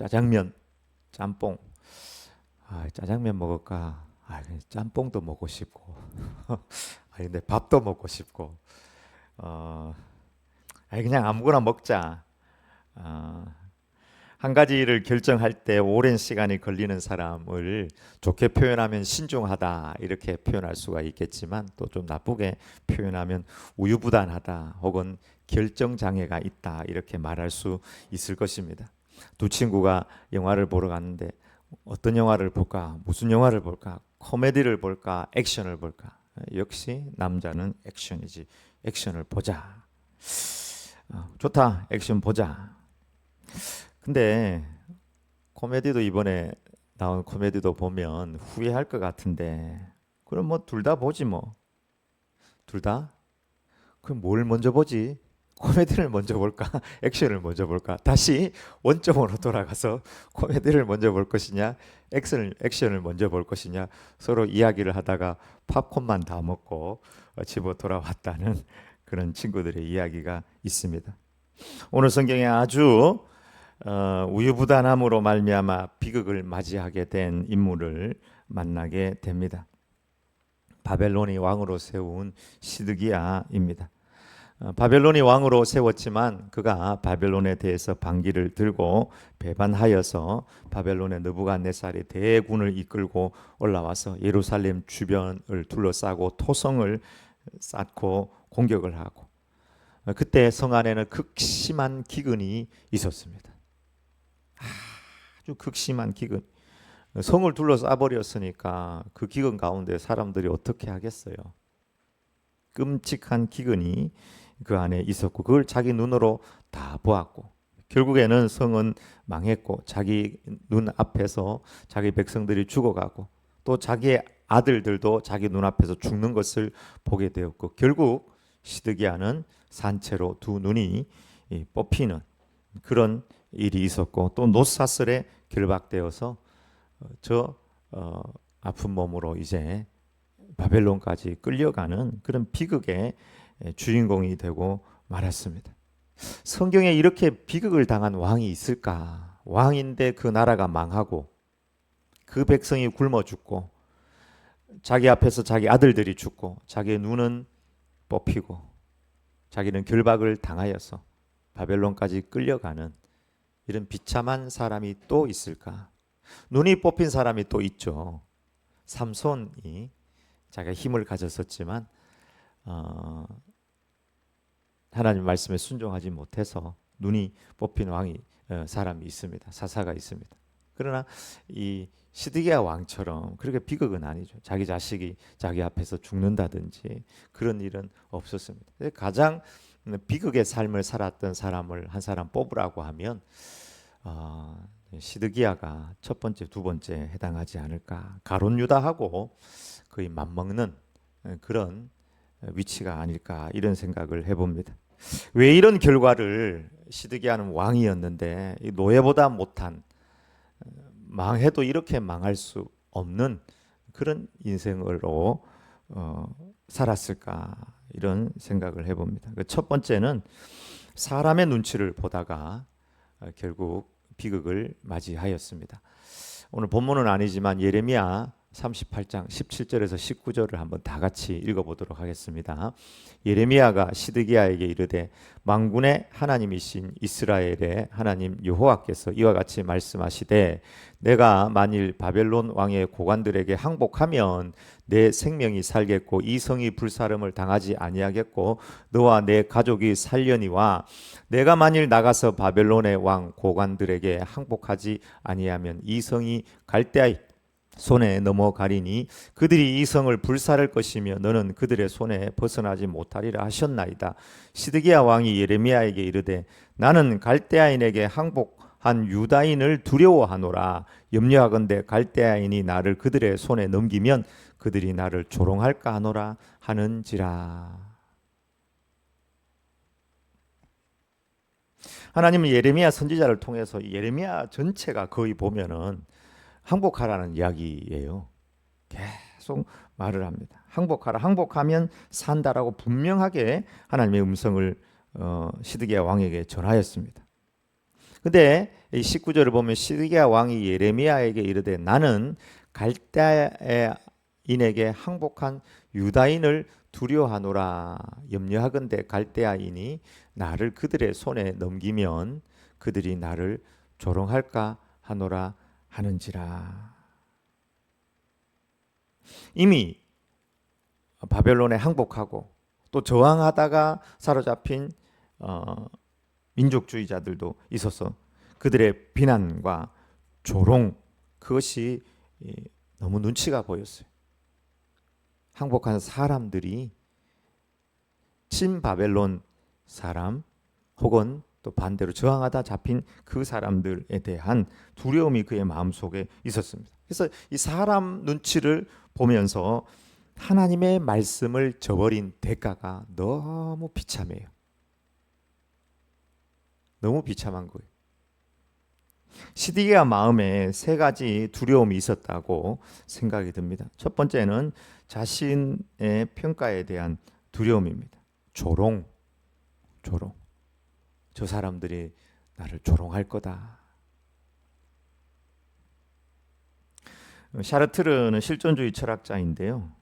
짜장면, 짬뽕. 짜장면 먹을까? 짬뽕도 먹고 싶고. 근데 밥도 먹고 싶고. 어, 그냥 아무거나 먹자. 어, 한 가지를 결정할 때 오랜 시간이 걸리는 사람을 좋게 표현하면 신중하다 이렇게 표현할 수가 있겠지만, 또 좀 나쁘게 표현하면 우유부단하다 혹은 결정 장애가 있다 이렇게 말할 수 있을 것입니다. 두 친구가 영화를 보러 갔는데 어떤 영화를 볼까? 무슨 영화를 볼까? 코미디를 볼까? 액션을 볼까? 역시 남자는 액션이지. 액션을 보자. 좋다. 액션 보자. 근데 코미디도 이번에 나온 코미디도 보면 후회할 것 같은데, 그럼 뭐 둘 다 보지 뭐. 둘 다? 그럼 뭘 먼저 보지? 코미디를 먼저 볼까? 액션을 먼저 볼까? 다시 원점으로 돌아가서 코미디를 먼저 볼 것이냐? 액션을 먼저 볼 것이냐? 서로 이야기를 하다가 팝콘만 다 먹고 집어 돌아왔다는 그런 친구들의 이야기가 있습니다. 오늘 성경에 아주 우유부단함으로 말미암아 비극을 맞이하게 된 인물을 만나게 됩니다. 바벨론이 왕으로 세운 시드기야입니다. 바벨론이 왕으로 세웠지만 그가 바벨론에 대해서 반기를 들고 배반하여서 바벨론의 느부갓네살이 대군을 이끌고 올라와서 예루살렘 주변을 둘러싸고 토성을 쌓고 공격을 하고, 그때 성 안에는 극심한 기근이 있었습니다. 아주 극심한 기근. 성을 둘러싸 버렸으니까 그 기근 가운데 사람들이 어떻게 하겠어요? 끔찍한 기근이 그 안에 있었고, 그걸 자기 눈으로 다 보았고, 결국에는 성은 망했고 자기 눈 앞에서 자기 백성들이 죽어가고, 또 자기의 아들들도 자기 눈앞에서 죽는 것을 보게 되었고, 결국 시드기야는 산채로 두 눈이 뽑히는 그런 일이 있었고, 또 노사슬에 결박되어서 저 아픈 몸으로 이제 바벨론까지 끌려가는 그런 비극의 주인공이 되고 말았습니다. 성경에 이렇게 비극을 당한 왕이 있을까? 왕인데 그 나라가 망하고 그 백성이 굶어 죽고 자기 앞에서 자기 아들들이 죽고 자기의 눈은 뽑히고 자기는 결박을 당하여서 바벨론까지 끌려가는 이런 비참한 사람이 또 있을까? 눈이 뽑힌 사람이 또 있죠. 삼손이 자기가 힘을 가졌었지만 하나님 말씀에 순종하지 못해서 눈이 뽑힌 사람이 있습니다. 사사가 있습니다. 그러나 이 시드기야 왕처럼 그렇게 비극은 아니죠. 자기 자식이 자기 앞에서 죽는다든지 그런 일은 없었습니다. 가장 비극의 삶을 살았던 사람을 한 사람 뽑으라고 하면 시드기야가 첫 번째, 두 번째 해당하지 않을까. 가룟 유다하고 거의 맞먹는 그런 위치가 아닐까 이런 생각을 해봅니다. 왜 이런 결과를, 시드기야는 왕이었는데 노예보다 못한, 망해도 이렇게 망할 수 없는 그런 인생으로 살았을까 이런 생각을 해봅니다. 첫 번째는 사람의 눈치를 보다가 결국 비극을 맞이하였습니다. 오늘 본문은 아니지만 예레미야 38장 17절에서 19절을 한번 다 같이 읽어보도록 하겠습니다. 예레미야가 시드기야에게 이르되 만군의 하나님이신 이스라엘의 하나님 여호와께서 이와 같이 말씀하시되 내가 만일 바벨론 왕의 고관들에게 항복하면 내 생명이 살겠고 이 성이 불사름을 당하지 아니하겠고 너와 내 가족이 살려니와 내가 만일 나가서 바벨론의 왕 고관들에게 항복하지 아니하면 이 성이 갈대아 손에 넘어가리니 그들이 이 성을 불살할 것이며 너는 그들의 손에 벗어나지 못하리라 하셨나이다. 시드기야 왕이 예레미야에게 이르되 나는 갈대아인에게 항복한 유다인을 두려워하노라. 염려하건대 갈대아인이 나를 그들의 손에 넘기면 그들이 나를 조롱할까 하노라 하는지라. 하나님은 예레미야 선지자를 통해서 예레미야 전체가 거의 보면은 항복하라는 이야기예요. 계속 말을 합니다. 항복하라. 항복하면 산다라고 분명하게 하나님의 음성을 시드기야 왕에게 전하였습니다. 근데 이 19절을 보면 시드기야 왕이 예레미야에게 이르되 나는 갈대아인에게 항복한 유다인을 두려워하노라. 염려하건대 갈대아인이 나를 그들의 손에 넘기면 그들이 나를 조롱할까 하노라 하는지라. 이미 바벨론에 항복하고 또 저항하다가 사로잡힌 민족주의자들도 있어서 그들의 비난과 조롱, 그것이 너무 눈치가 보였어요. 항복한 사람들이 친바벨론 사람 혹은 또 반대로 저항하다 잡힌 그 사람들에 대한 두려움이 그의 마음속에 있었습니다. 그래서 이 사람 눈치를 보면서 하나님의 말씀을 저버린 대가가 너무 비참해요. 너무 비참한 거예요. 시드기야 마음에 세 가지 두려움이 있었다고 생각이 듭니다. 첫 번째는 자신의 평가에 대한 두려움입니다. 조롱. 저 사람들이 나를 조롱할 거다. 샤르트르는 실존주의 철학자인데요.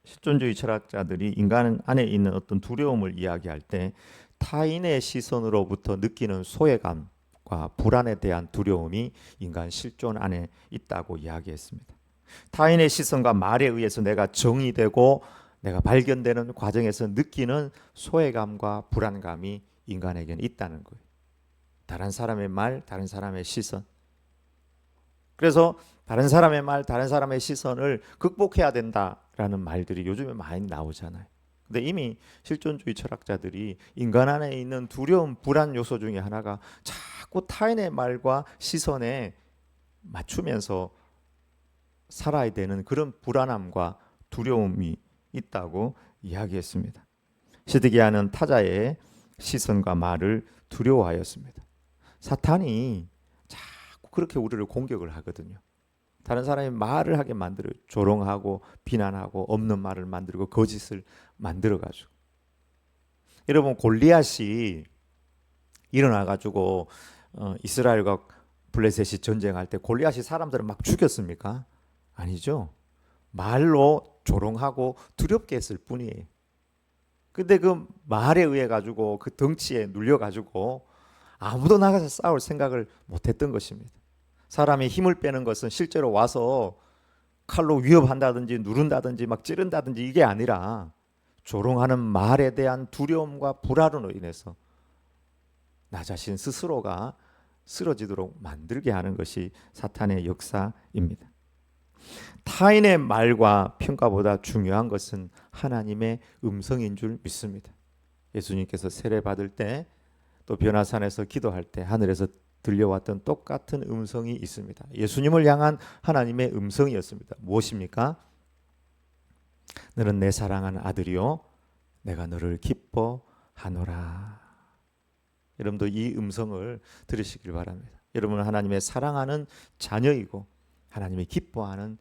실존주의 철학자들이 인간 안에 있는 어떤 두려움을 이야기할 때 타인의 시선으로부터 느끼는 소외감과 불안에 대한 두려움이 인간 실존 안에 있다고 이야기했습니다. 타인의 시선과 말에 의해서 내가 정의되고 내가 발견되는 과정에서 느끼는 소외감과 불안감이 인간에게는 있다는 거예요. 다른 사람의 말, 다른 사람의 시선. 그래서 다른 사람의 말, 다른 사람의 시선을 극복해야 된다라는 말들이 요즘에 많이 나오잖아요. 근데 이미 실존주의 철학자들이 인간 안에 있는 두려움, 불안 요소 중에 하나가 자꾸 타인의 말과 시선에 맞추면서 살아야 되는 그런 불안함과 두려움이 있다고 이야기했습니다. 시드기야는 타자의 시선과 말을 두려워하였습니다. 사탄이 자꾸 그렇게 우리를 공격을 하거든요. 다른 사람이 말을 하게 만들어요. 조롱하고 비난하고 없는 말을 만들고 거짓을 만들어가지고. 여러분 골리앗이 일어나가지고 이스라엘과 블레셋이 전쟁할 때 골리앗이 사람들을 막 죽였습니까? 아니죠. 말로 조롱하고 두렵게 했을 뿐이에요. 근데 그 말에 의해 가지고 그 덩치에 눌려 가지고 아무도 나가서 싸울 생각을 못했던 것입니다. 사람이 힘을 빼는 것은 실제로 와서 칼로 위협한다든지 누른다든지 막 찌른다든지 이게 아니라 조롱하는 말에 대한 두려움과 불안으로 인해서 나 자신 스스로가 쓰러지도록 만들게 하는 것이 사탄의 역사입니다. 타인의 말과 평가보다 중요한 것은 하나님의 음성인 줄 믿습니다. 예수님께서 세례 받을 때 또 변화산에서 기도할 때 하늘에서 들려왔던 똑같은 음성이 있습니다. 예수님을 향한 하나님의 음성이었습니다. 무엇입니까? 너는 내 사랑하는 아들이요 내가 너를 기뻐하노라. 여러분도 이 음성을 들으시길 바랍니다. 여러분은 하나님의 사랑하는 자녀이고 하나님이 기뻐하는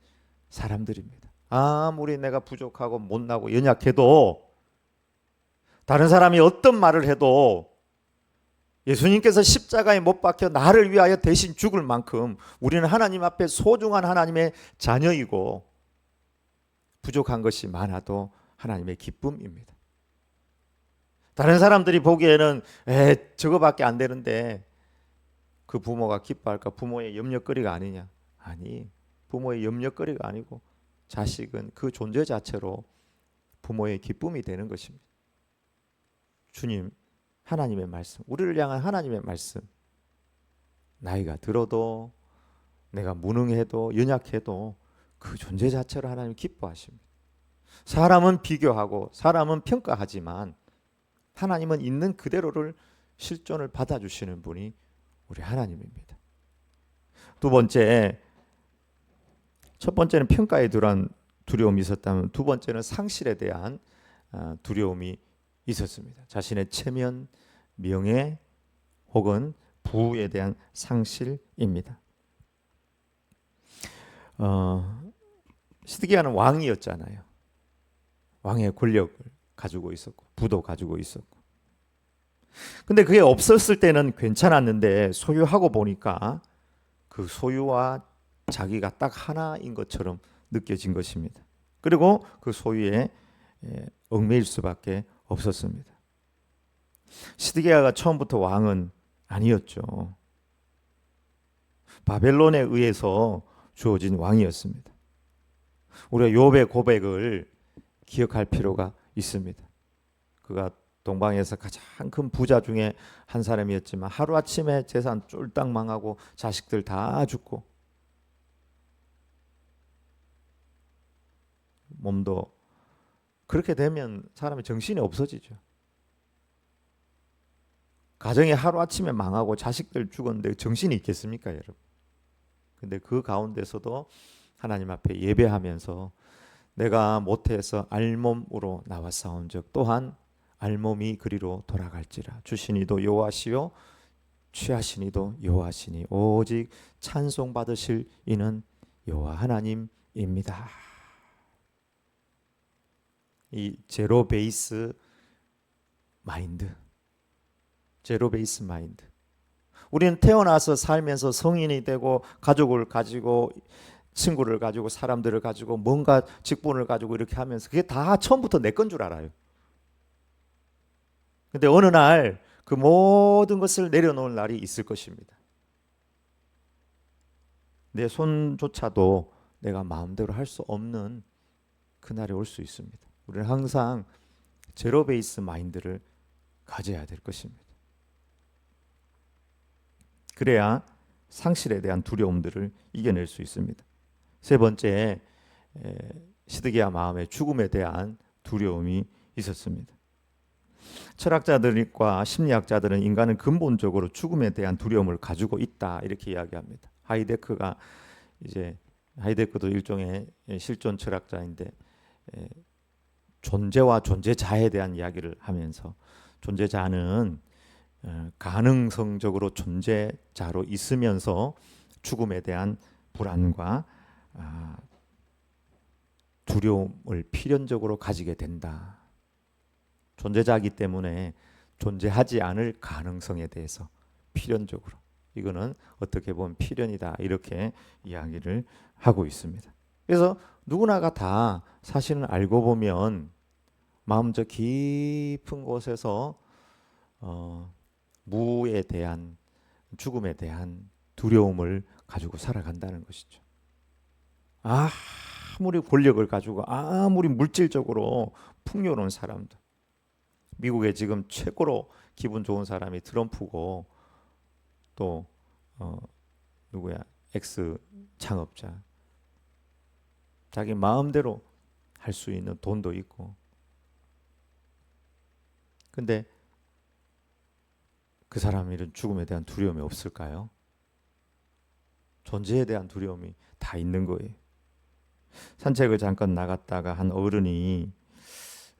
사람들입니다. 아무리 내가 부족하고 못나고 연약해도 다른 사람이 어떤 말을 해도 예수님께서 십자가에 못 박혀 나를 위하여 대신 죽을 만큼 우리는 하나님 앞에 소중한 하나님의 자녀이고 부족한 것이 많아도 하나님의 기쁨입니다. 다른 사람들이 보기에는 저거밖에 안 되는데 그 부모가 기뻐할까? 부모의 염려거리가 아니냐? 아니, 부모의 염려거리가 아니고 자식은 그 존재 자체로 부모의 기쁨이 되는 것입니다. 주님, 하나님의 말씀, 우리를 향한 하나님의 말씀, 나이가 들어도 내가 무능해도 연약해도 그 존재 자체로 하나님 기뻐하십니다. 사람은 비교하고 사람은 평가하지만 하나님은 있는 그대로를 실존을 받아주시는 분이 우리 하나님입니다. 두 번째, 첫 번째는 평가에 대한 두려움이 있었다면 두 번째는 상실에 대한 두려움이 있었습니다. 자신의 체면, 명예 혹은 부에 대한 상실입니다. 시드기야는 왕이었잖아요. 왕의 권력을 가지고 있었고 부도 가지고 있었고 근데 그게 없었을 때는 괜찮았는데 소유하고 보니까 그 소유와 자기가 딱 하나인 것처럼 느껴진 것입니다. 그리고 그 소유에 얽매일 수밖에 없었습니다. 시드기야가 처음부터 왕은 아니었죠. 바벨론에 의해서 주어진 왕이었습니다. 우리가 욥의 고백을 기억할 필요가 있습니다. 그가 동방에서 가장 큰 부자 중에 한 사람이었지만 하루아침에 재산 쫄딱 망하고 자식들 다 죽고 몸도 그렇게 되면 사람이 정신이 없어지죠. 가정이 하루아침에 망하고 자식들 죽었는데 정신이 있겠습니까, 여러분? 근데 그 가운데서도 하나님 앞에 예배하면서 내가 모태에서 알몸으로 나왔사온 적 또한 알몸이 그리로 돌아갈지라. 주시니도 여호와시요 취하시니도 여호와시니 오직 찬송 받으실 이는 여호와 하나님입니다. 이 제로 베이스 마인드, 제로 베이스 마인드. 우리는 태어나서 살면서 성인이 되고 가족을 가지고 친구를 가지고 사람들을 가지고 뭔가 직분을 가지고 이렇게 하면서 그게 다 처음부터 내 건 줄 알아요. 근데 어느 날 그 모든 것을 내려놓을 날이 있을 것입니다. 내 손조차도 내가 마음대로 할 수 없는 그날이 올 수 있습니다. 우리는 항상 제로 베이스 마인드를 가져야 될 것입니다. 그래야 상실에 대한 두려움들을 이겨낼 수 있습니다. 세 번째, 시드기야 마음에 죽음에 대한 두려움이 있었습니다. 철학자들과 심리학자들은 인간은 근본적으로 죽음에 대한 두려움을 가지고 있다 이렇게 이야기합니다. 하이데크도 일종의 실존 철학자인데 존재와 존재자에 대한 이야기를 하면서 존재자는 가능성적으로 존재자로 있으면서 죽음에 대한 불안과 두려움을 필연적으로 가지게 된다. 존재자이기 때문에 존재하지 않을 가능성에 대해서 필연적으로, 이거는 어떻게 보면 필연이다 이렇게 이야기를 하고 있습니다. 그래서 누구나가 다 사실은 알고 보면 마음 저 깊은 곳에서 무에 대한, 죽음에 대한 두려움을 가지고 살아간다는 것이죠. 아무리 권력을 가지고 아무리 물질적으로 풍요로운 사람들, 미국에 지금 최고로 기분 좋은 사람이 트럼프고 또 누구야, 엑스 창업자, 자기 마음대로 할 수 있는 돈도 있고, 근데 그 사람 이런 죽음에 대한 두려움이 없을까요? 존재에 대한 두려움이 다 있는 거예요. 산책을 잠깐 나갔다가 한 어른이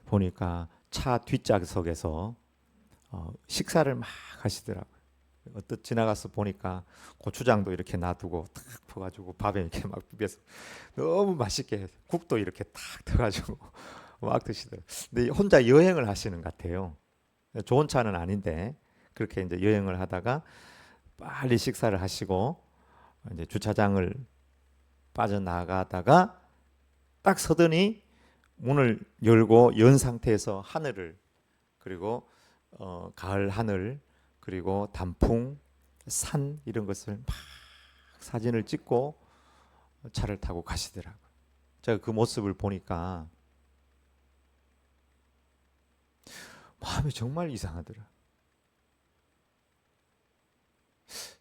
보니까 차 뒷좌석에서 식사를 막 하시더라고요. 어떻 지나가서 보니까 고추장도 이렇게 놔두고 탁 퍼가지고 밥에 이렇게 막 비벼서 너무 맛있게 국도 이렇게 탁 터가지고 막 드시더라고요. 근데 혼자 여행을 하시는 것 같아요. 좋은 차는 아닌데 그렇게 이제 여행을 하다가 빨리 식사를 하시고 이제 주차장을 빠져나가다가 딱 서더니 문을 열고 연 상태에서 하늘을, 그리고 가을 하늘, 그리고 단풍, 산 이런 것을 막 사진을 찍고 차를 타고 가시더라고요. 제가 그 모습을 보니까 마음이 정말 이상하더라.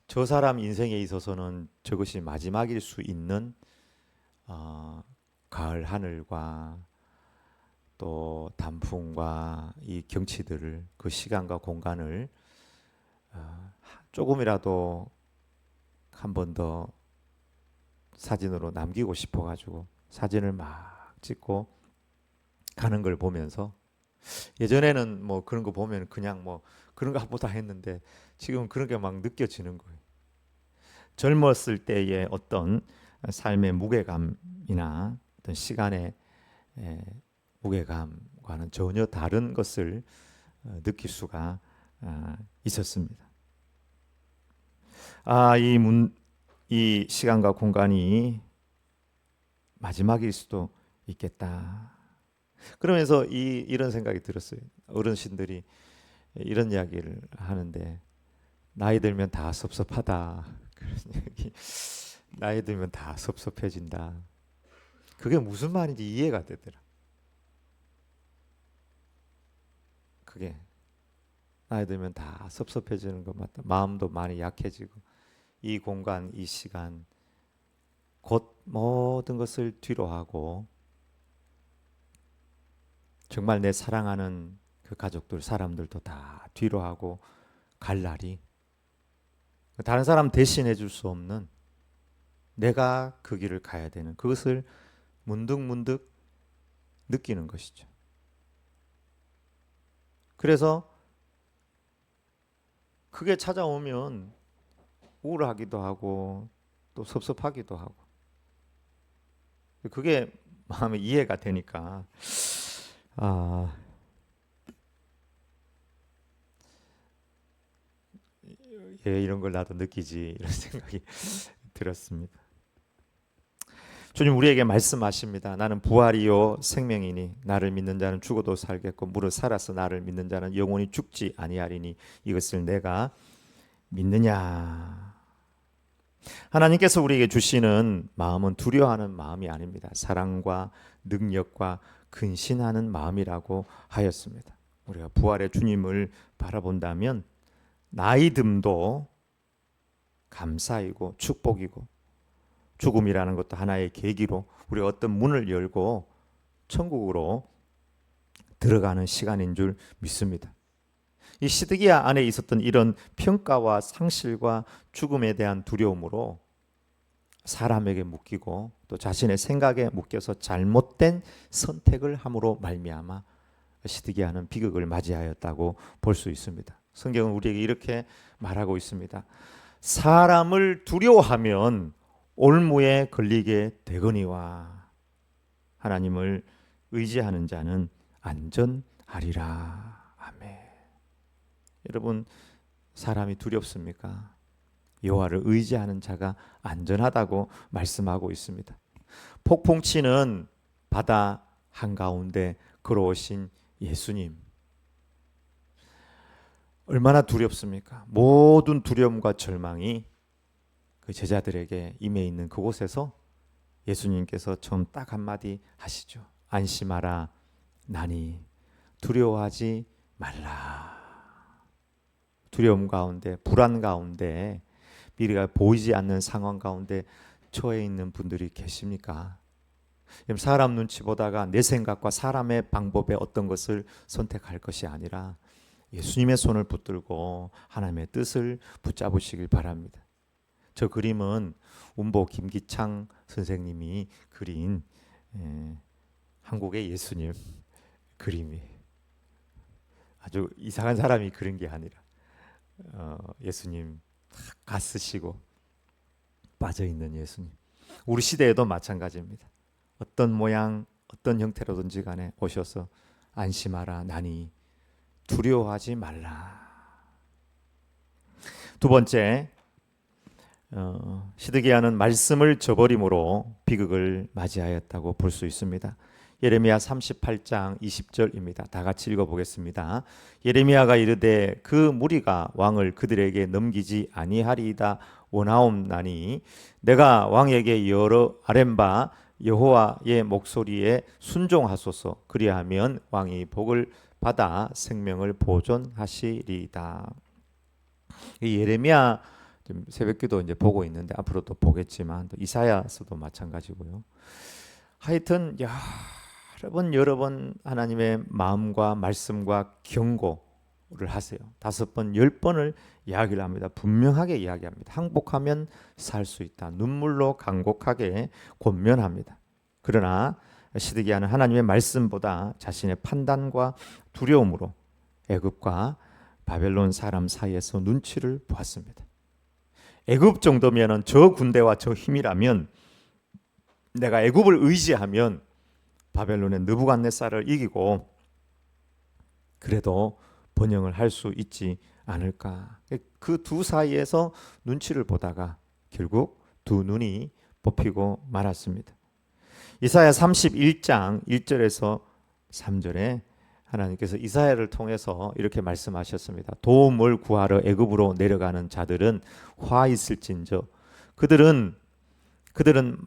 저 사람 인생에 있어서는 저것이 마지막일 수 있는 가을 하늘과 또 단풍과 이 경치들을, 그 시간과 공간을 조금이라도 한 번 더 사진으로 남기고 싶어가지고 사진을 막 찍고 가는 걸 보면서, 예전에는 뭐 그런 거 보면 그냥 뭐 그런가 보다 했는데 지금 그런 게 막 느껴지는 거예요. 젊었을 때의 어떤 삶의 무게감이나 어떤 시간의 무게감과는 전혀 다른 것을 느낄 수가 있었습니다. 이 시간과 공간이 마지막일 수도 있겠다. 그러면서 이런 생각이 들었어요. 어르신들이 이런 이야기를 하는데, 나이 들면 다 섭섭하다. 그런 얘기. 나이 들면 다 섭섭해진다. 그게 무슨 말인지 이해가 되더라. 그게 나이 들면 다 섭섭해지는 것 맞다. 마음도 많이 약해지고, 이 공간, 이 시간, 곧 모든 것을 뒤로 하고 정말 내 사랑하는 그 가족들, 사람들도 다 뒤로 하고 갈 날이, 다른 사람 대신해 줄 수 없는 내가 그 길을 가야 되는, 그것을 문득문득 느끼는 것이죠. 그래서 그게 찾아오면 우울하기도 하고 또 섭섭하기도 하고, 그게 마음에 이해가 되니까 이런 걸 나도 느끼지, 이런 생각이 들었습니다. 주님 우리에게 말씀하십니다. 나는 부활이요 생명이니 나를 믿는 자는 죽어도 살겠고 무릇 살아서 나를 믿는 자는 영원히 죽지 아니하리니 이것을 내가 믿느냐. 하나님께서 우리에게 주시는 마음은 두려워하는 마음이 아닙니다. 사랑과 능력과 근신하는 마음이라고 하였습니다. 우리가 부활의 주님을 바라본다면 나이 듦도 감사이고 축복이고, 죽음이라는 것도 하나의 계기로 우리가 어떤 문을 열고 천국으로 들어가는 시간인 줄 믿습니다. 이 시드기야 안에 있었던 이런 평가와 상실과 죽음에 대한 두려움으로 사람에게 묶이고 또 자신의 생각에 묶여서 잘못된 선택을 함으로 말미암아 시드기야는 비극을 맞이하였다고 볼 수 있습니다. 성경은 우리에게 이렇게 말하고 있습니다. 사람을 두려워하면 올무에 걸리게 되거니와 하나님을 의지하는 자는 안전하리라. 아멘. 여러분, 사람이 두렵습니까? 여호와를 의지하는 자가 안전하다고 말씀하고 있습니다. 폭풍치는 바다 한가운데 걸어오신 예수님, 얼마나 두렵습니까? 모든 두려움과 절망이 그 제자들에게 임해 있는 그곳에서 예수님께서 처음 딱 한마디 하시죠. 안심하라 나니 두려워하지 말라. 두려움 가운데, 불안 가운데, 미래가 보이지 않는 상황 가운데 처해 있는 분들이 계십니까? 사람 눈치 보다가 내 생각과 사람의 방법에 어떤 것을 선택할 것이 아니라 예수님의 손을 붙들고 하나님의 뜻을 붙잡으시길 바랍니다. 저 그림은 운보 김기창 선생님이 그린 한국의 예수님 그림이, 아주 이상한 사람이 그린 게 아니라 예수님 가쓰시고 빠져있는 예수님. 우리 시대에도 마찬가지입니다. 어떤 모양 어떤 형태로든지 간에 오셔서 안심하라 나니 두려워하지 말라. 두 번째, 시드기야는 말씀을 저버림으로 비극을 맞이하였다고 볼 수 있습니다. 예레미야 38장 20절입니다. 다 같이 읽어보겠습니다. 예레미야가 이르되 그 무리가 왕을 그들에게 넘기지 아니하리이다 원하옵나니 내가 왕에게 여러 아렘바 여호와의 목소리에 순종하소서. 그리하면 왕이 복을 받아 생명을 보존하시리이다. 이 예레미야 새벽기도 이제 보고 있는데 앞으로도 보겠지만 또 이사야서도 마찬가지고요. 하여튼 여러 번 하나님의 마음과 말씀과 경고를 하세요. 5번, 10번을 이야기를 합니다. 분명하게 이야기합니다. 항복하면 살 수 있다. 눈물로 간곡하게 권면합니다. 그러나 시드기야는 하나님의 말씀보다 자신의 판단과 두려움으로 애굽과 바벨론 사람 사이에서 눈치를 보았습니다. 애굽 정도면은 저 군대와 저 힘이라면 내가 애굽을 의지하면 바벨론의 느부갓네살을 이기고 그래도 번영을 할 수 있지 않을까. 그 두 사이에서 눈치를 보다가 결국 두 눈이 뽑히고 말았습니다. 이사야 31장 1절에서 3절에 하나님께서 이사야를 통해서 이렇게 말씀하셨습니다. 도움을 구하러 애굽으로 내려가는 자들은 화 있을진저 그들은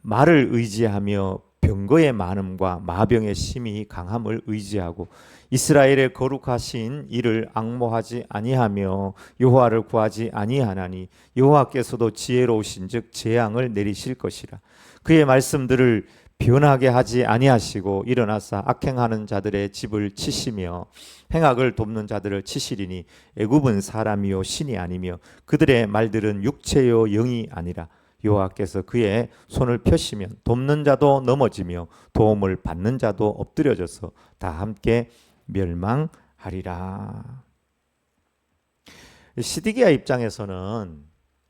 말을 의지하며 병거의 많음과 마병의 심히 강함을 의지하고 이스라엘의 거룩하신 이를 앙모하지 아니하며 여호와를 구하지 아니하나니 여호와께서도 지혜로우신즉 재앙을 내리실 것이라. 그의 말씀들을 변하게 하지 아니하시고 일어나사 악행하는 자들의 집을 치시며 행악을 돕는 자들을 치시리니 애굽은 사람이요 신이 아니며 그들의 말들은 육체요 영이 아니라 여호와께서 그의 손을 펴시면 돕는 자도 넘어지며 도움을 받는 자도 엎드려져서 다 함께 멸망하리라. 시드기야 입장에서는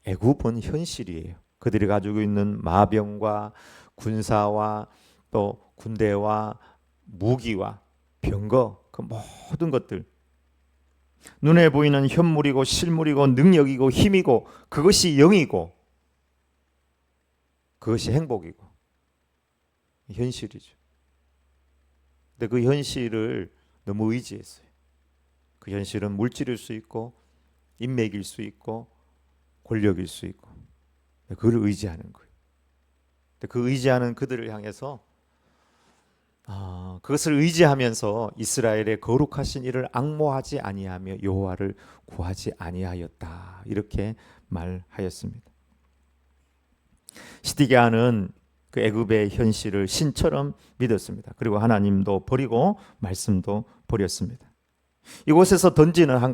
애굽은 현실이에요. 그들이 가지고 있는 마병과 군사와 또 군대와 무기와 병거 그 모든 것들 눈에 보이는 현물이고 실물이고 능력이고 힘이고 그것이 영이고 그것이 행복이고 현실이죠. 근데 그 현실을 너무 의지했어요. 그 현실은 물질일 수 있고 인맥일 수 있고 권력일 수 있고 그걸 의지하는 거예요. 그 의지하는 그들을 향해서 그것을 의지하면서 이스라엘의 거룩하신 이를 앙모하지 아니하며 여호와를 구하지 아니하였다 이렇게 말하였습니다. 시드기야는 그 애굽의 현실을 신처럼 믿었습니다. 그리고 하나님도 버리고 말씀도 버렸습니다. 이곳에서 던지는 한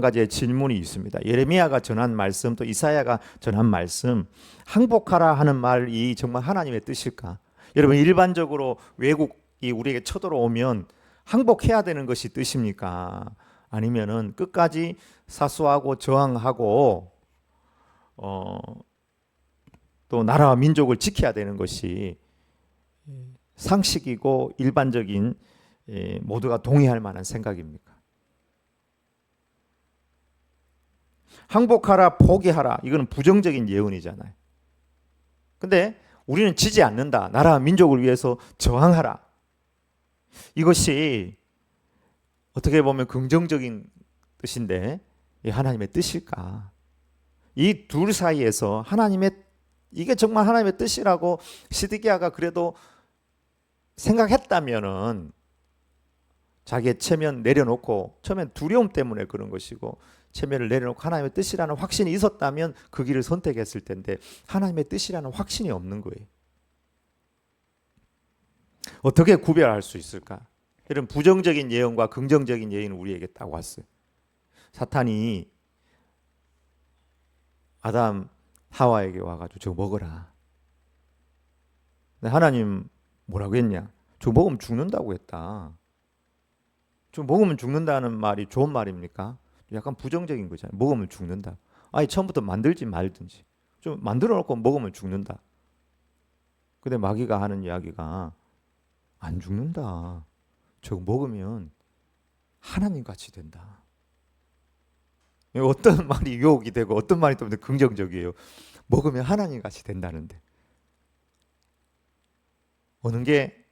가지의 질문이 있습니다. 예레미야가 전한 말씀 또 이사야가 전한 말씀 항복하라 하는 말이 정말 하나님의 뜻일까? 여러분 일반적으로 외국이 우리에게 쳐들어오면 항복해야 되는 것이 뜻입니까? 아니면은 끝까지 사수하고 저항하고 또 나라와 민족을 지켜야 되는 것이 상식이고 일반적인 모두가 동의할 만한 생각입니까? 항복하라, 포기하라. 이거는 부정적인 예언이잖아요. 근데 우리는 지지 않는다. 나라와 민족을 위해서 저항하라. 이것이 어떻게 보면 긍정적인 뜻인데 하나님의 뜻일까? 이 둘 사이에서 이게 정말 하나님의 뜻이라고 시드기야가 그래도 생각했다면은 자기의 체면 내려놓고 처음엔 두려움 때문에 그런 것이고 체면을 내려놓고 하나님의 뜻이라는 확신이 있었다면 그 길을 선택했을 텐데 하나님의 뜻이라는 확신이 없는 거예요. 어떻게 구별할 수 있을까? 이런 부정적인 예언과 긍정적인 예언은 우리에게 딱 왔어요. 사탄이 아담 하와에게 와가지고 저거 먹어라. 근데 하나님 뭐라고 했냐? 저거 먹으면 죽는다고 했다. 저거 먹으면 죽는다는 말이 좋은 말입니까? 약간 부정적인 거잖아요. 먹으면 죽는다. 아니 처음부터 만들지 말든지 좀 만들어 놓고 먹으면 죽는다. 근데 마귀가 하는 이야기가 안 죽는다. 저거 먹으면 하나님 같이 된다. 어떤 말이 유혹이 되고 어떤 말이 또 긍정적이에요. 먹으면 하나님 같이 된다는데 어느 게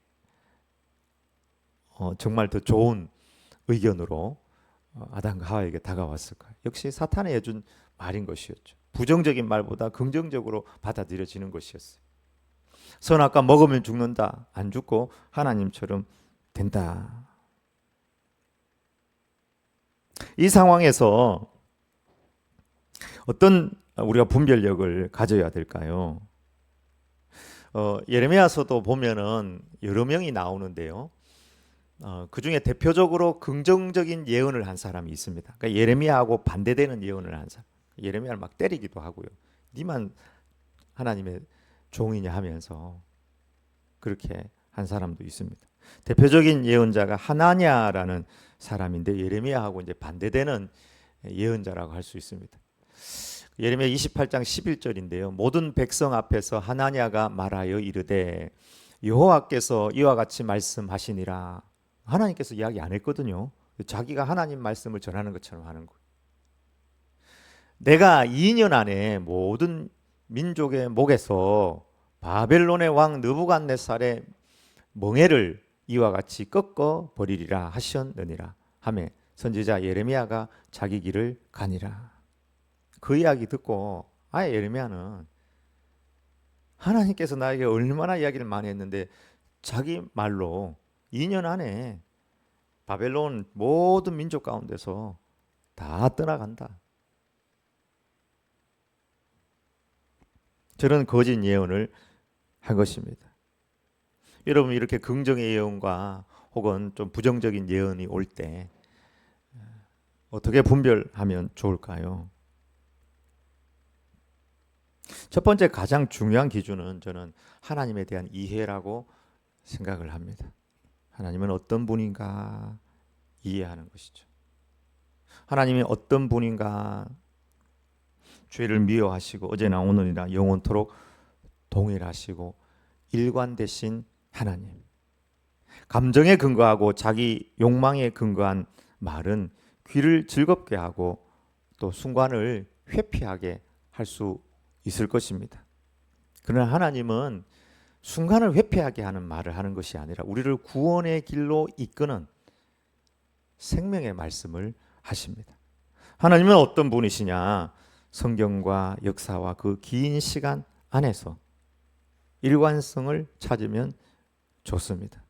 정말 더 좋은 의견으로 아담과 하와에게 다가왔을까요? 역시 사탄이 해준 말인 것이었죠. 부정적인 말보다 긍정적으로 받아들여지는 것이었어요. 선악과 먹으면 죽는다. 안 죽고 하나님처럼 된다. 이 상황에서 어떤 우리가 분별력을 가져야 될까요? 예레미야서도 보면은 여러 명이 나오는데요. 그 중에 대표적으로 긍정적인 예언을 한 사람이 있습니다. 그러니까 예레미야하고 반대되는 예언을 한 사람. 예레미야를 막 때리기도 하고요. 니만 하나님의 종이냐 하면서 그렇게 한 사람도 있습니다. 대표적인 예언자가 하나냐라는 사람인데 예레미야하고 이제 반대되는 예언자라고 할 수 있습니다. 예레미야 28장 11절인데요. 모든 백성 앞에서 하나냐가 말하여 이르되 여호와께서 이와 같이 말씀하시니라. 하나님께서 이야기 안 했거든요. 자기가 하나님 말씀을 전하는 것처럼 하는 거예요. 내가 2년 안에 모든 민족의 목에서 바벨론의 왕 느부갓네살의 멍에를 이와 같이 꺾어 버리리라 하셨느니라 하매 선지자 예레미야가 자기 길을 가니라. 그 이야기 듣고 아예 예레미야는 하나님께서 나에게 얼마나 이야기를 많이 했는데 자기 말로 2년 안에 바벨론 모든 민족 가운데서 다 떠나간다. 저런 거짓 예언을 한 것입니다. 여러분 이렇게 긍정의 예언과 혹은 좀 부정적인 예언이 올 때 어떻게 분별하면 좋을까요? 첫 번째 가장 중요한 기준은 저는 하나님에 대한 이해라고 생각을 합니다. 하나님은 어떤 분인가 이해하는 것이죠. 하나님이 어떤 분인가, 죄를 미워하시고 어제나 오늘이나 영원토록 동일하시고 일관되신 하나님. 감정에 근거하고 자기 욕망에 근거한 말은 귀를 즐겁게 하고 또 순간을 회피하게 할 수 있을 것입니다. 그러나 하나님은 순간을 회피하게 하는 말을 하는 것이 아니라 우리를 구원의 길로 이끄는 생명의 말씀을 하십니다. 하나님은 어떤 분이시냐? 성경과 역사와 그 긴 시간 안에서 일관성을 찾으면 좋습니다.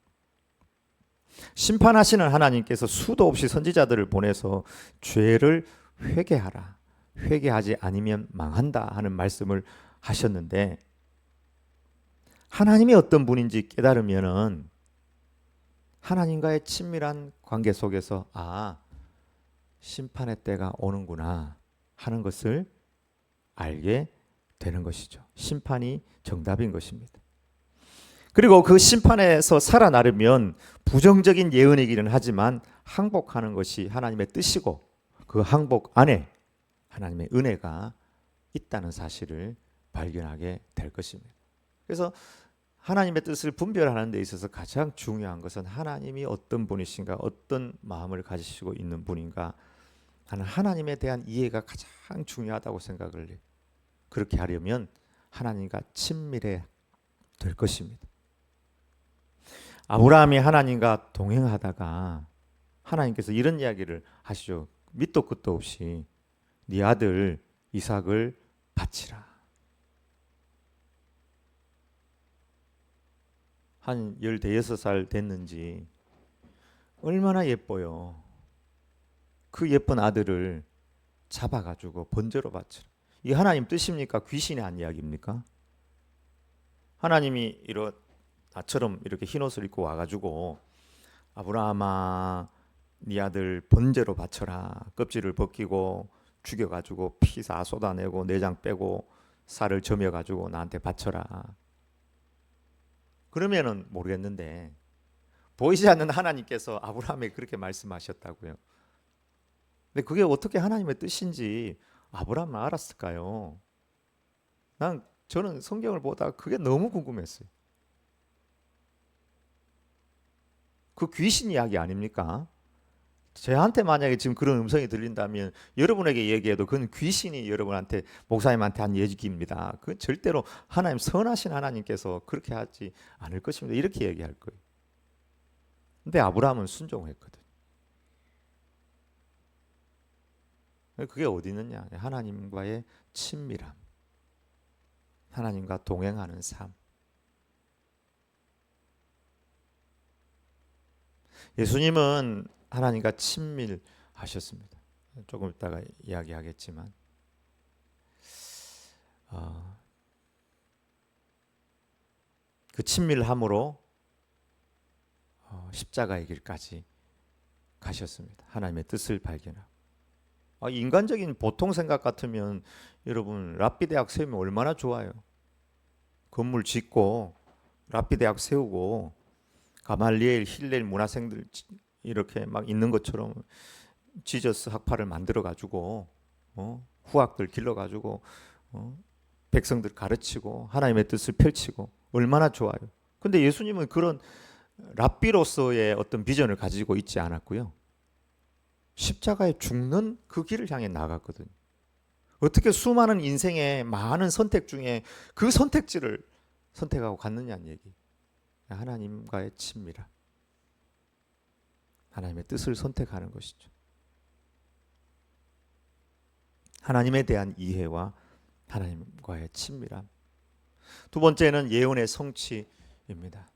심판하시는 하나님께서 수도 없이 선지자들을 보내서 죄를 회개하라. 회개하지 않으면 망한다 하는 말씀을 하셨는데 하나님이 어떤 분인지 깨달으면은 하나님과의 친밀한 관계 속에서 심판의 때가 오는구나 하는 것을 알게 되는 것이죠. 심판이 정답인 것입니다. 그리고 그 심판에서 살아나려면 부정적인 예언이기는 하지만 항복하는 것이 하나님의 뜻이고 그 항복 안에 하나님의 은혜가 있다는 사실을 발견하게 될 것입니다. 그래서 하나님의 뜻을 분별하는 데 있어서 가장 중요한 것은 하나님이 어떤 분이신가, 어떤 마음을 가지시고 있는 분인가 하는 하나님에 대한 이해가 가장 중요하다고 생각을 해요. 그렇게 하려면 하나님과 친밀해 될 것입니다. 아브라함이 하나님과 동행하다가 하나님께서 이런 이야기를 하시죠. 밑도 끝도 없이 네 아들 이삭을 바치라. 한 15살 됐는지 얼마나 예뻐요. 그 예쁜 아들을 잡아가지고 번제로 바치라. 이게 하나님 뜻입니까? 귀신의 한 이야기입니까? 하나님이 나처럼 이렇게 흰 옷을 입고 와가지고 아브라함아 네 아들 번제로 바쳐라. 껍질을 벗기고 죽여가지고 피 다 쏟아내고 내장 빼고 살을 저며가지고 나한테 바쳐라. 그러면은 모르겠는데 보이지 않는 하나님께서 아브라함에게 그렇게 말씀하셨다고요. 근데 그게 어떻게 하나님의 뜻인지 아브라함은 알았을까요? 저는 성경을 보다가 그게 너무 궁금했어요. 그 귀신 이야기 아닙니까? 저한테 만약에 지금 그런 음성이 들린다면 여러분에게 얘기해도 그건 귀신이 여러분한테 목사님한테 한 얘기입니다. 그건 절대로 하나님 선하신 하나님께서 그렇게 하지 않을 것입니다. 이렇게 얘기할 거예요. 근데 아브라함은 순종했거든. 그게 어디 있느냐? 하나님과의 친밀함, 하나님과 동행하는 삶. 예수님은 하나님과 친밀하셨습니다. 조금 이따가 이야기하겠지만 그 친밀함으로 십자가의 길까지 가셨습니다. 하나님의 뜻을 발견하고 인간적인 보통 생각 같으면 여러분 랍비 대학 세우면 얼마나 좋아요. 건물 짓고 랍비 대학 세우고 가말리엘, 힐렐 문화생들 이렇게 막 있는 것처럼 지저스 학파를 만들어 가지고 후학들 길러 가지고 백성들 가르치고 하나님의 뜻을 펼치고 얼마나 좋아요. 근데 예수님은 그런 랍비로서의 어떤 비전을 가지고 있지 않았고요. 십자가에 죽는 그 길을 향해 나갔거든요. 어떻게 수많은 인생의 많은 선택 중에 그 선택지를 선택하고 갔느냐는 얘기. 하나님과의 친밀함. 하나님의 뜻을 선택하는 것이죠. 하나님에 대한 이해와 하나님과의 친밀함. 두 번째는 예언의 성취입니다.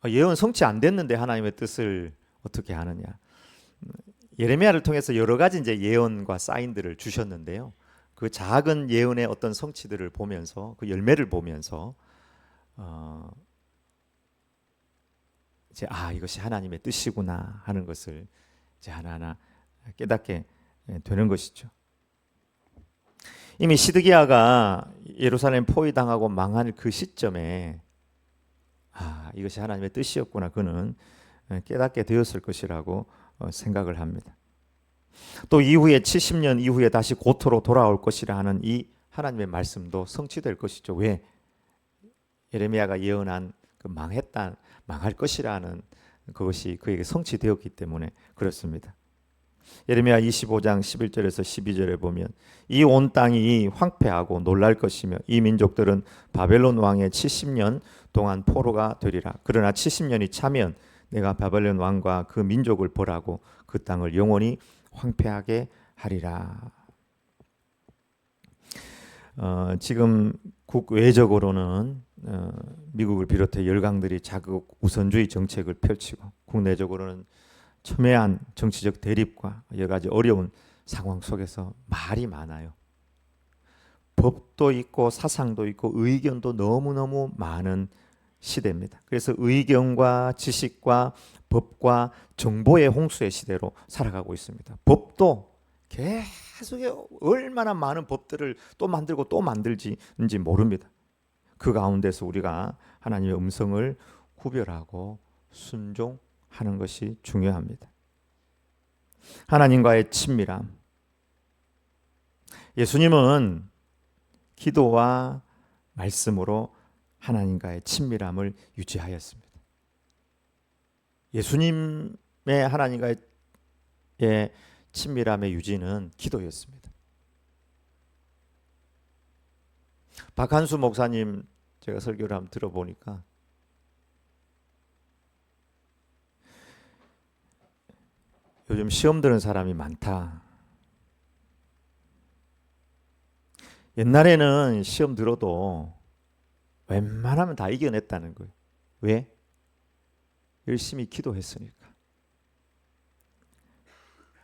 예언 성취 안 됐는데 하나님의 뜻을 어떻게 하느냐? 예레미야를 통해서 여러 가지 이제 예언과 사인들을 주셨는데요. 그 작은 예언의 어떤 성취들을 보면서 그 열매를 보면서 이제 이것이 하나님의 뜻이구나 하는 것을 이제 하나하나 깨닫게 되는 것이죠. 이미 시드기야가 예루살렘 포위당하고 망할 그 시점에 이것이 하나님의 뜻이었구나 그는 깨닫게 되었을 것이라고 생각을 합니다. 또 이후에 70년 이후에 다시 고토로 돌아올 것이라 하는 이 하나님의 말씀도 성취될 것이죠. 왜? 예레미야가 예언한 그 망할 것이라는 그것이 그에게 성취되었기 때문에 그렇습니다. 예레미야 25장 11절에서 12절에 보면 이 온 땅이 황폐하고 놀랄 것이며 이 민족들은 바벨론 왕의 70년 동안 포로가 되리라. 그러나 70년이 차면 내가 바벨론 왕과 그 민족을 벌하고 그 땅을 영원히 황폐하게 하리라. 지금 국외적으로는 미국을 비롯해 열강들이 자국 우선주의 정책을 펼치고 국내적으로는 첨예한 정치적 대립과 여러 가지 어려운 상황 속에서 말이 많아요. 법도 있고 사상도 있고 의견도 너무너무 많은 시대입니다. 그래서 의견과 지식과 법과 정보의 홍수의 시대로 살아가고 있습니다. 법도 계속 얼마나 많은 법들을 또 만들고 또 만들지인지 모릅니다. 그 가운데서 우리가 하나님의 음성을 구별하고 순종하는 것이 중요합니다. 하나님과의 친밀함. 예수님은 기도와 말씀으로 하나님과의 친밀함을 유지하였습니다. 예수님의 하나님과의 친밀함의 유지는 기도였습니다. 박한수 목사님 제가 설교를 한번 들어보니까 요즘 시험 드는 사람이 많다. 옛날에는 시험 들어도 웬만하면 다 이겨냈다는 거예요. 왜? 열심히 기도했으니까.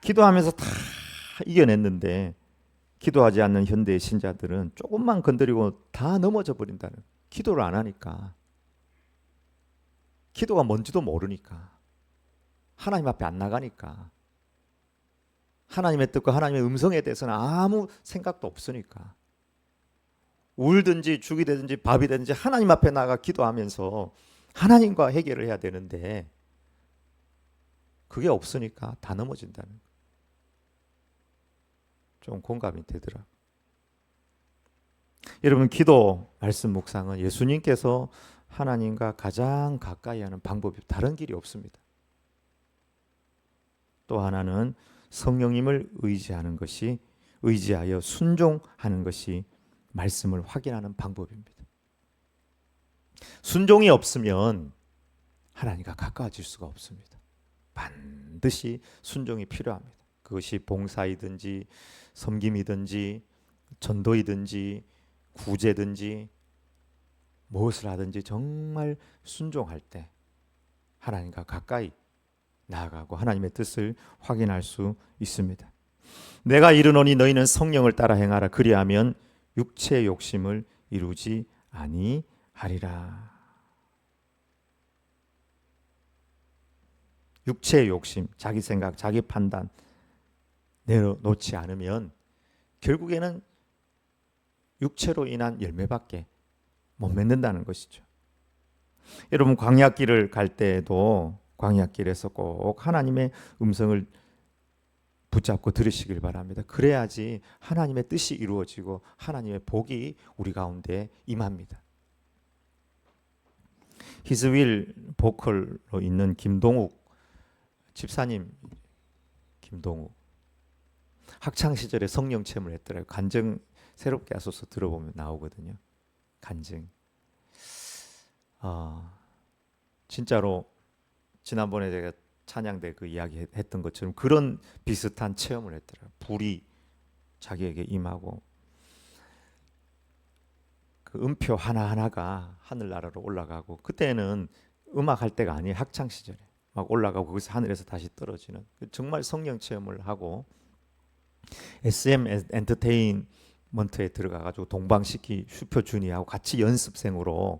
기도하면서 다 이겨냈는데 기도하지 않는 현대의 신자들은 조금만 건드리고 다 넘어져 버린다는 거예요. 기도를 안 하니까. 기도가 뭔지도 모르니까. 하나님 앞에 안 나가니까. 하나님의 뜻과 하나님의 음성에 대해서는 아무 생각도 없으니까. 울든지 죽이 되든지 밥이 되든지 하나님 앞에 나가 기도하면서 하나님과 해결을 해야 되는데 그게 없으니까 다 넘어진다는 거예요. 좀 공감이 되더라고요. 여러분, 기도 말씀 묵상은 예수님께서 하나님과 가장 가까이 하는 방법이 다른 길이 없습니다. 또 하나는 성령님을 의지하여 순종하는 것이 말씀을 확인하는 방법입니다. 순종이 없으면 하나님과 가까워질 수가 없습니다. 반드시 순종이 필요합니다. 그것이 봉사이든지 섬김이든지 전도이든지 구제든지 무엇을 하든지 정말 순종할 때 하나님과 가까이 나아가고 하나님의 뜻을 확인할 수 있습니다. 내가 이르노니 너희는 성령을 따라 행하라. 그리하면 육체의 욕심을 이루지 아니하리라. 육체의 욕심, 자기 생각, 자기 판단 내려놓지 않으면 결국에는 육체로 인한 열매밖에 못 맺는다는 것이죠. 여러분, 광야길을 갈 때에도 광야길에서 꼭 하나님의 음성을 붙잡고 들으시길 바랍니다. 그래야지 하나님의 뜻이 이루어지고 하나님의 복이 우리 가운데 임합니다. 히즈윌 보컬로 있는 김동욱 집사님, 김동욱 학창 시절에 성령 체험을 했더라고요. 간증 새롭게 하소서 들어보면 나오거든요. 간증. 진짜로 지난번에 제가 찬양대 그 이야기 했던 것처럼 그런 비슷한 체험을 했더라고요. 불이 자기에게 임하고 그 음표 하나하나가 하늘나라로 올라가고, 그때는 음악 할 때가 아니에요. 학창 시절에 막 올라가고 거기서 하늘에서 다시 떨어지는 정말 성령 체험을 하고, SM 엔터테인먼트에 들어가가지고 동방신기 슈퍼주니어하고 같이 연습생으로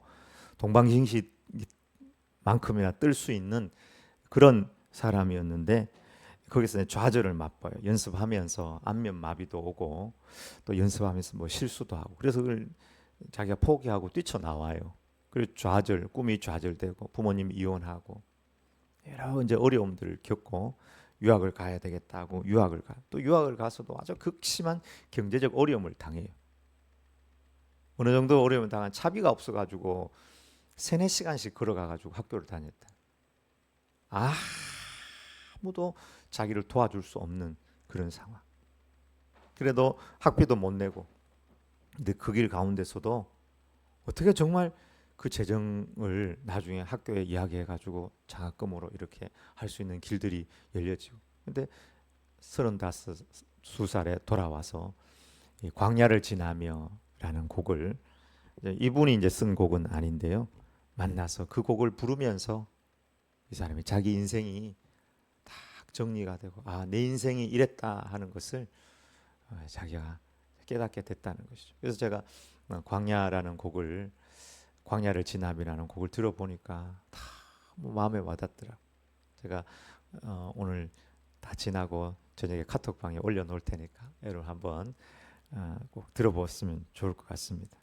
동방신기만큼이나 뜰 수 있는 그런 사람이었는데, 거기서 좌절을 맛봐요. 연습하면서 안면 마비도 오고 또 연습하면서 뭐 실수도 하고, 그래서 그걸 자기가 포기하고 뛰쳐나와요. 그리고 좌절, 꿈이 좌절되고 부모님 이혼하고 여러 이제 어려움들을 겪고 유학을 가야 되겠다고 또 유학을 가서도 아주 극심한 경제적 어려움을 당해요. 어느 정도 어려움을 당한 차비가 없어가지고 3-4시간씩 걸어가가지고 학교를 다녔다. 아무도 자기를 도와줄 수 없는 그런 상황. 그래도 학비도 못 내고, 근데 그 길 가운데서도 어떻게 정말 그 재정을 나중에 학교에 이야기해가지고 장학금으로 이렇게 할 수 있는 길들이 열려지고, 근데 35살에 돌아와서 이 광야를 지나며라는 곡을, 이분이 이제 쓴 곡은 아닌데요, 만나서 그 곡을 부르면서 이 사람이 자기 인생이 딱 정리가 되고, 내 인생이 이랬다 하는 것을 자기가 깨닫게 됐다는 것이죠. 그래서 제가 광야라는 곡을, 광야를 지나며라는 곡을 들어보니까 다 마음에 와닿더라고요. 제가 오늘 다 지나고 저녁에 카톡방에 올려놓을 테니까 여러분 한번 꼭 들어보았으면 좋을 것 같습니다.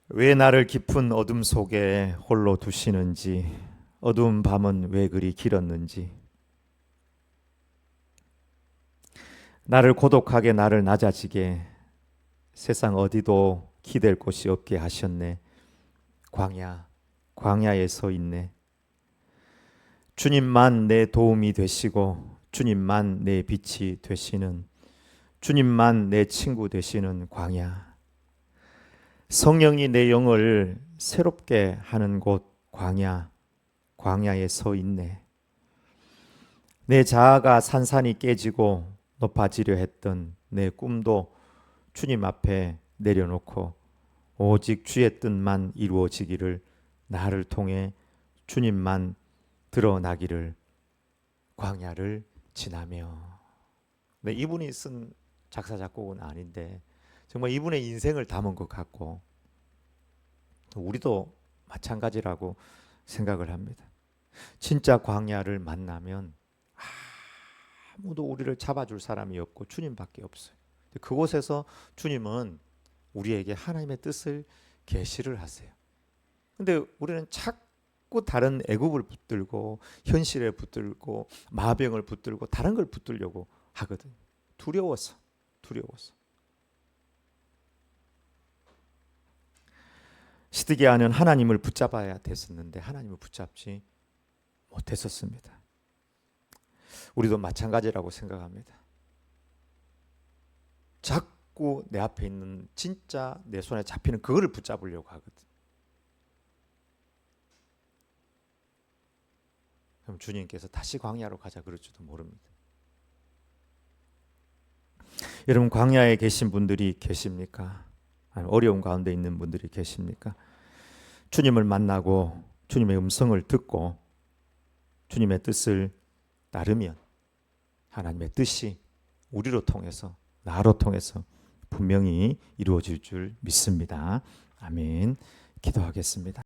왜 나를 깊은 어둠 속에 홀로 두시는지, 어두운 밤은 왜 그리 길었는지, 나를 고독하게, 나를 낮아지게, 세상 어디도 기댈 곳이 없게 하셨네. 광야에 서 있네. 주님만 내 도움이 되시고, 주님만 내 빛이 되시는, 주님만 내 친구 되시는 광야. 성령이 내 영을 새롭게 하는 곳 광야에 서 있네. 내 자아가 산산이 깨지고 높아지려 했던 내 꿈도 주님 앞에 내려놓고, 오직 주의 뜻만 이루어지기를, 나를 통해 주님만 드러나기를, 광야를 지나며. 네, 이분이 쓴 작사 작곡은 아닌데 정말 이분의 인생을 담은 것 같고, 우리도 마찬가지라고 생각을 합니다. 진짜 광야를 만나면 아무도 우리를 잡아줄 사람이 없고 주님밖에 없어요. 그곳에서 주님은 우리에게 하나님의 뜻을 계시를 하세요. 근데 우리는 자꾸 다른 애국을 붙들고 현실에 붙들고 마병을 붙들고 다른 걸 붙들려고 하거든. 두려워서. 시드기야는 하나님을 붙잡아야 됐었는데 하나님을 붙잡지 못했었습니다. 우리도 마찬가지라고 생각합니다. 자꾸 내 앞에 있는 진짜 내 손에 잡히는 그거를 붙잡으려고 하거든. 그럼 주님께서 다시 광야로 가자 그럴지도 모릅니다. 여러분, 광야에 계신 분들이 계십니까? 아니면 어려운 가운데 있는 분들이 계십니까? 주님을 만나고 주님의 음성을 듣고 주님의 뜻을 따르면 하나님의 뜻이 우리로 통해서, 나로 통해서 분명히 이루어질 줄 믿습니다. 아멘. 기도하겠습니다.